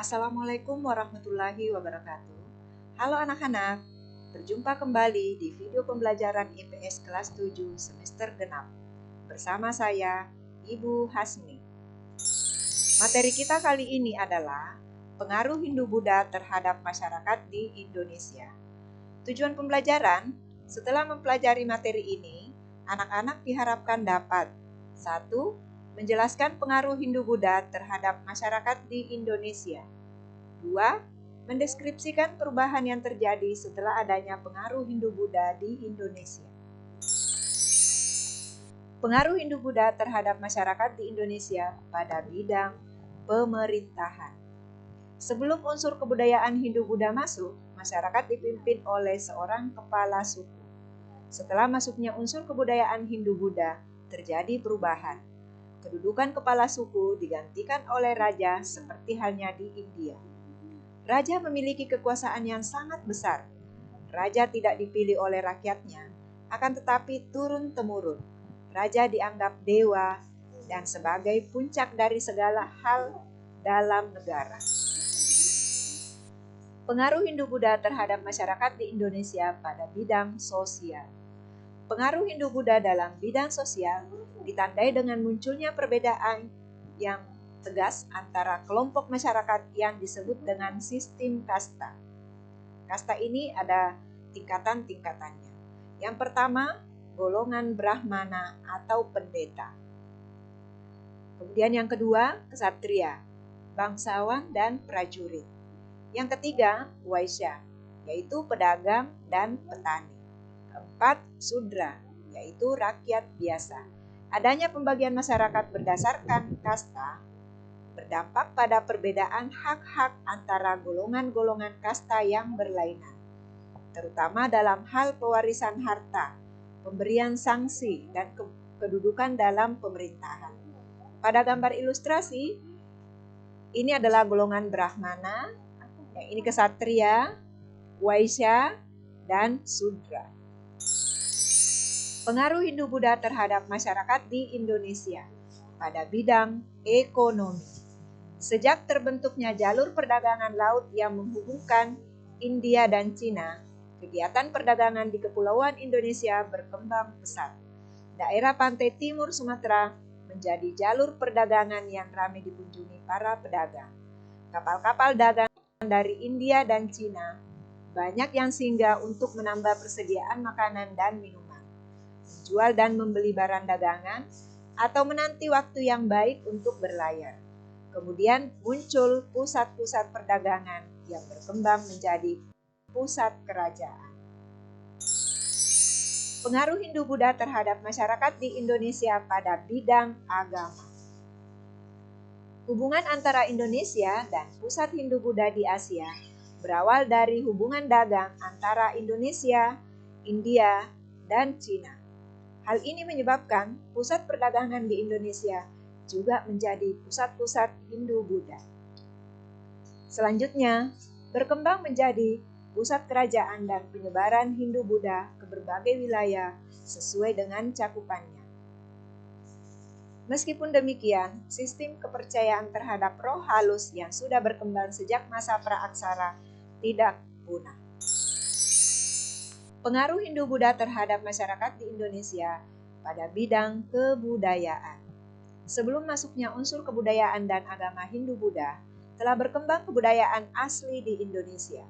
Assalamualaikum warahmatullahi wabarakatuh. Halo anak-anak, berjumpa kembali di video pembelajaran IPS kelas 7 semester genap. Bersama saya, Ibu Hasmi. Materi kita kali ini adalah pengaruh Hindu-Buddha terhadap masyarakat di Indonesia. Tujuan pembelajaran, setelah mempelajari materi ini, anak-anak diharapkan dapat 1. Menjelaskan pengaruh Hindu-Buddha terhadap masyarakat di Indonesia. 2. Mendeskripsikan perubahan yang terjadi setelah adanya pengaruh Hindu-Buddha di Indonesia. Pengaruh Hindu-Buddha terhadap masyarakat di Indonesia pada bidang pemerintahan. Sebelum unsur kebudayaan Hindu-Buddha masuk, masyarakat dipimpin oleh seorang kepala suku. Setelah masuknya unsur kebudayaan Hindu-Buddha, terjadi perubahan. Kedudukan kepala suku digantikan oleh raja seperti halnya di India. Raja memiliki kekuasaan yang sangat besar. Raja tidak dipilih oleh rakyatnya, akan tetapi turun-temurun. Raja dianggap dewa dan sebagai puncak dari segala hal dalam negara. Pengaruh Hindu-Buddha terhadap masyarakat di Indonesia pada bidang sosial. Pengaruh Hindu-Buddha dalam bidang sosial ditandai dengan munculnya perbedaan yang tegas antara kelompok masyarakat yang disebut dengan sistem kasta. Kasta ini ada tingkatan-tingkatannya. Yang pertama, golongan Brahmana atau pendeta. Kemudian yang kedua, ksatria, bangsawan dan prajurit. Yang ketiga, waisya, yaitu pedagang dan petani. Keempat, sudra, yaitu rakyat biasa. Adanya pembagian masyarakat berdasarkan kasta berdampak pada perbedaan hak-hak antara golongan-golongan kasta yang berlainan, terutama dalam hal pewarisan harta, pemberian sanksi, dan kedudukan dalam pemerintahan. Pada gambar ilustrasi, ini adalah golongan Brahmana, yang ini ksatria, waisya, dan sudra. Pengaruh Hindu-Buddha terhadap masyarakat di Indonesia pada bidang ekonomi. Sejak terbentuknya jalur perdagangan laut yang menghubungkan India dan Cina, kegiatan perdagangan di Kepulauan Indonesia berkembang pesat. Daerah pantai timur Sumatera menjadi jalur perdagangan yang ramai dikunjungi para pedagang. Kapal-kapal dagang dari India dan Cina banyak yang singgah untuk menambah persediaan makanan dan minuman, menjual dan membeli barang dagangan, atau menanti waktu yang baik untuk berlayar. Kemudian muncul pusat-pusat perdagangan yang berkembang menjadi pusat kerajaan. Pengaruh Hindu-Buddha terhadap masyarakat di Indonesia pada bidang agama. Hubungan antara Indonesia dan pusat Hindu-Buddha di Asia berawal dari hubungan dagang antara Indonesia, India, dan Cina. Hal ini menyebabkan pusat perdagangan di Indonesia juga menjadi pusat-pusat Hindu-Buddha. Selanjutnya, berkembang menjadi pusat kerajaan dan penyebaran Hindu-Buddha ke berbagai wilayah sesuai dengan cakupannya. Meskipun demikian, sistem kepercayaan terhadap roh halus yang sudah berkembang sejak masa praaksara tidak punah. Pengaruh Hindu-Buddha terhadap masyarakat di Indonesia pada bidang kebudayaan. Sebelum masuknya unsur kebudayaan dan agama Hindu-Buddha, telah berkembang kebudayaan asli di Indonesia.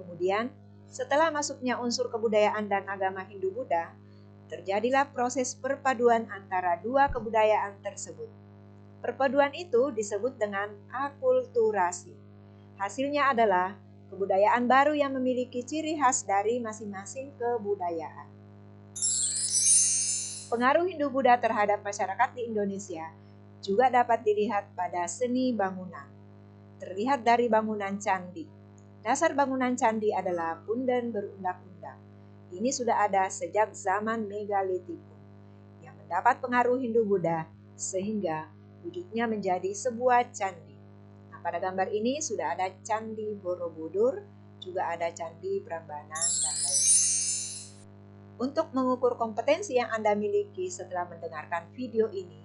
Kemudian, setelah masuknya unsur kebudayaan dan agama Hindu-Buddha, terjadilah proses perpaduan antara dua kebudayaan tersebut. Perpaduan itu disebut dengan akulturasi. Hasilnya adalah kebudayaan baru yang memiliki ciri khas dari masing-masing kebudayaan. Pengaruh Hindu-Buddha terhadap masyarakat di Indonesia juga dapat dilihat pada seni bangunan. Terlihat dari bangunan candi. Dasar bangunan candi adalah punden berundak-undak. Ini sudah ada sejak zaman Megalitikum, yang terdapat pengaruh Hindu-Buddha sehingga wujudnya menjadi sebuah candi. Nah, pada gambar ini sudah ada Candi Borobudur, juga ada Candi Prambanan dan lainnya. Untuk mengukur kompetensi yang Anda miliki setelah mendengarkan video ini,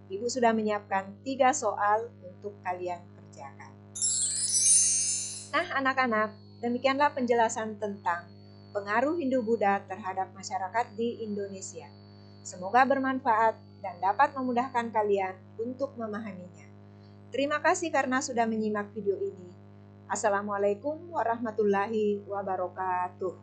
Ibu sudah menyiapkan 3 soal untuk kalian kerjakan. Nah, anak-anak, demikianlah penjelasan tentang pengaruh Hindu-Buddha terhadap masyarakat di Indonesia. Semoga bermanfaat dan dapat memudahkan kalian untuk memahaminya. Terima kasih karena sudah menyimak video ini. Assalamualaikum warahmatullahi wabarakatuh.